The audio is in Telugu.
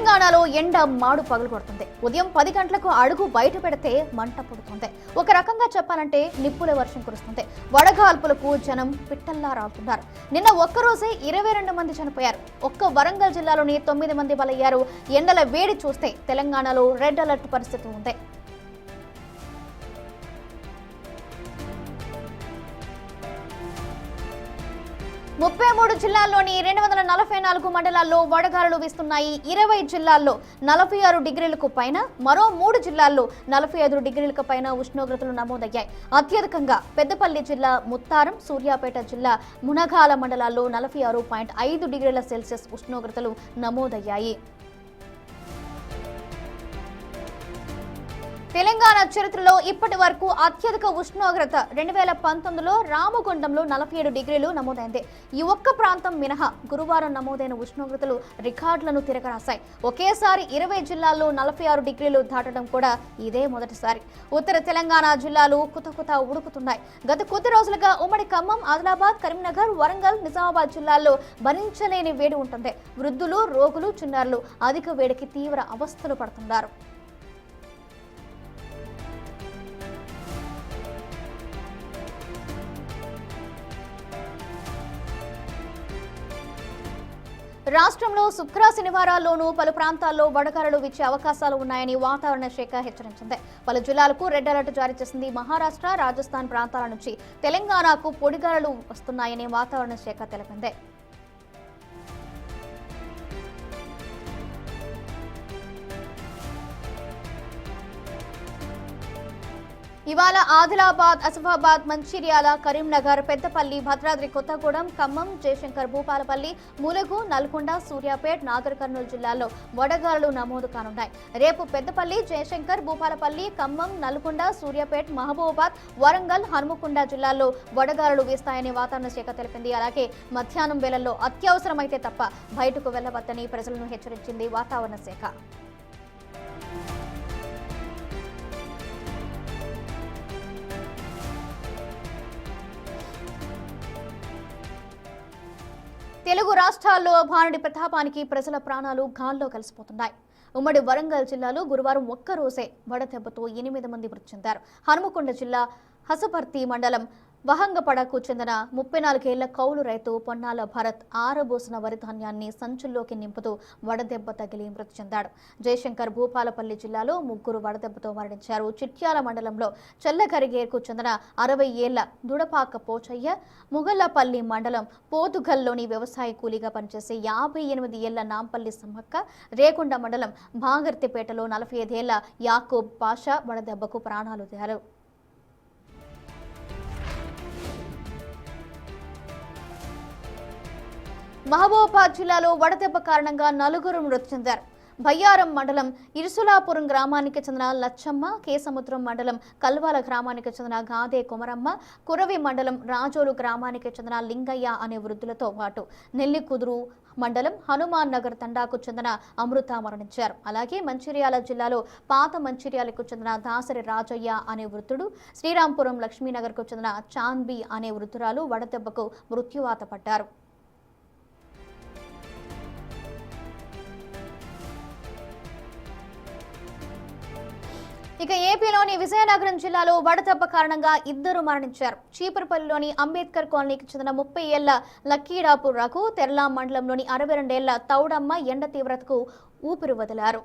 తెలంగాణలో ఎండ మాడు పగులు కొడుతుంది. ఉదయం 10 గంటలకు అడుగు బయట పెడితే మంట పుడుతుంది. ఒక రకంగా చెప్పాలంటే నిప్పుల వర్షం కురుస్తుంది. వడగాల్పులకు జనం పిట్టల్లా రాలుతున్నారు. నిన్న ఒక్కరోజే 22 మంది చనిపోయారు. ఒక్క వరంగల్ జిల్లాలోని 9 మంది బలయ్యారు. ఎండల వేడి చూస్తే తెలంగాణలో రెడ్ అలర్ట్ పరిస్థితి ఉంది. 33 జిల్లాల్లోని 244 మండలాల్లో వడగాలులు వీస్తున్నాయి. 20 జిల్లాల్లో 46 డిగ్రీలకు పైన, మరో 3 జిల్లాల్లో 45 డిగ్రీలకు పైన ఉష్ణోగ్రతలు నమోదయ్యాయి. అత్యధికంగా పెద్దపల్లి జిల్లా, ముత్తారం, సూర్యాపేట జిల్లా, మునగాల మండలాల్లో 46.5 డిగ్రీల సెల్సియస్ ఉష్ణోగ్రతలు నమోదయ్యాయి. తెలంగాణ చరిత్రలో ఇప్పటి వరకు అత్యధిక ఉష్ణోగ్రత 2019లో రామగుండంలో 47 డిగ్రీలు నమోదైంది. ఈ ఒక్క ప్రాంతం మినహా గురువారం నమోదైన ఉష్ణోగ్రతలు రికార్డులను తిరగరాశాయి. ఒకేసారి 20 జిల్లాల్లో 46 డిగ్రీలు దాటడం కూడా ఇదే మొదటిసారి. ఉత్తర తెలంగాణ జిల్లాలు కుతకుత ఉడుకుతున్నాయి. గత కొద్ది రోజులుగా ఉమ్మడి ఖమ్మం, ఆదిలాబాద్, కరీంనగర్, వరంగల్, నిజామాబాద్ జిల్లాల్లో భరించలేని వేడి ఉంటుంది. వృద్ధులు, రోగులు, చిన్నారులు అధిక వేడికి తీవ్ర అవస్థలు పడుతున్నారు. రాష్ట్రంలో శుక్ర, శనివారాల్లోనూ పలు ప్రాంతాల్లో వడగాలులు వీచే అవకాశాలు ఉన్నాయని వాతావరణ శాఖ హెచ్చరించింది. పలు జిల్లాలకు రెడ్ అలర్ట్ జారీ చేసింది. మహారాష్ట్ర, రాజస్థాన్ ప్రాంతాల నుంచి తెలంగాణకు పొడిగాలులు వస్తున్నాయని వాతావరణ శాఖ తెలిపింది. ఇవాళ ఆదిలాబాద్, ఆసిఫాబాద్, మంచిర్యాల, కరీంనగర్, పెద్దపల్లి, భద్రాద్రి కొత్తగూడెం, ఖమ్మం, జయశంకర్ భూపాలపల్లి, ములుగు, నల్గొండ, సూర్యాపేట్, నాగర్ కర్నూలు జిల్లాల్లో వడగాలులు నమోదు కానున్నాయి. రేపు పెద్దపల్లి, జయశంకర్ భూపాలపల్లి, ఖమ్మం, నల్గొండ, సూర్యాపేట్, మహబూబాబాద్, వరంగల్, హన్మకొండ జిల్లాల్లో వడగాలులు వీస్తాయని వాతావరణ శాఖ తెలిపింది. అలాగే మధ్యాహ్నం వేళల్లో అత్యవసరమైతే తప్ప బయటకు వెళ్లవద్దని ప్రజలను హెచ్చరించింది వాతావరణ శాఖ. తెలుగు రాష్ట్రాల్లో భానుడి ప్రతాపానికి ప్రజల ప్రాణాలు గాల్లో కలిసిపోతున్నాయి. ఉమ్మడి వరంగల్ జిల్లాలో గురువారం ఒక్కరోజే వడదెబ్బతో 8 మంది మృతి చెందారు. హనుమకొండ జిల్లా హసపర్తి మండలం వహంగపడకు చెందిన 34 ఏళ్ల కౌలు రైతు పొన్నాల భరత్ ఆరబోసిన వరి ధాన్యాన్ని సంచుల్లోకి నింపుతూ వడదెబ్బ తగిలి మృతి చెందాడు. జయశంకర్ భూపాలపల్లి జిల్లాలో 3 వడదెబ్బతో మరణించారు. చిట్యాల మండలంలో చెల్లకరిగేరుకు చెందిన 60 ఏళ్ల దుడపాక పోచయ్య, ముగల్లపల్లి మండలం పోతుగల్లోని వ్యవసాయ కూలీగా పనిచేసే 58 ఏళ్ల నాంపల్లి సమ్మక్క, రేకొండ మండలం భాగర్తిపేటలో 45 ఏళ్ల యాకూబ్ పాషా వడదెబ్బకు ప్రాణాలు వదిలారు. మహబూబాబాద్ జిల్లాలో వడదెబ్బ కారణంగా 4 మృతి చెందారు. బయ్యారం మండలం ఇరుసులాపురం గ్రామానికి చెందిన లచ్చమ్మ, కేసముద్రం మండలం కల్వాల గ్రామానికి చెందిన గాదే కొమరమ్మ, కురవి మండలం రాజోలు గ్రామానికి చెందిన లింగయ్య అనే వృద్ధులతో పాటు నెల్లికుదురు మండలం హనుమాన్ నగర్ తండాకు చెందిన అమృత మరణించారు. అలాగే మంచిర్యాల జిల్లాలో పాత మంచిర్యాలకు చెందిన దాసరి రాజయ్య అనే వృద్ధుడు, శ్రీరాంపురం లక్ష్మీనగర్కు చెందిన చాంద్బి అనే వృద్ధురాలు వడదెబ్బకు మృత్యువాత పడ్డారు. ఇక ఏపీలోని విజయనగరం జిల్లాలో వడదెబ్బ కారణంగా 2 మరణించారు. చీపురుపల్లిలోని అంబేద్కర్ కాలనీకి చెందిన 30 ఏళ్ల లక్కీడాపు రఘు, తెర్లా మండలంలోని 62 ఏళ్ల తౌడమ్మ ఎండ తీవ్రతకు ఊపిరి వదిలారు.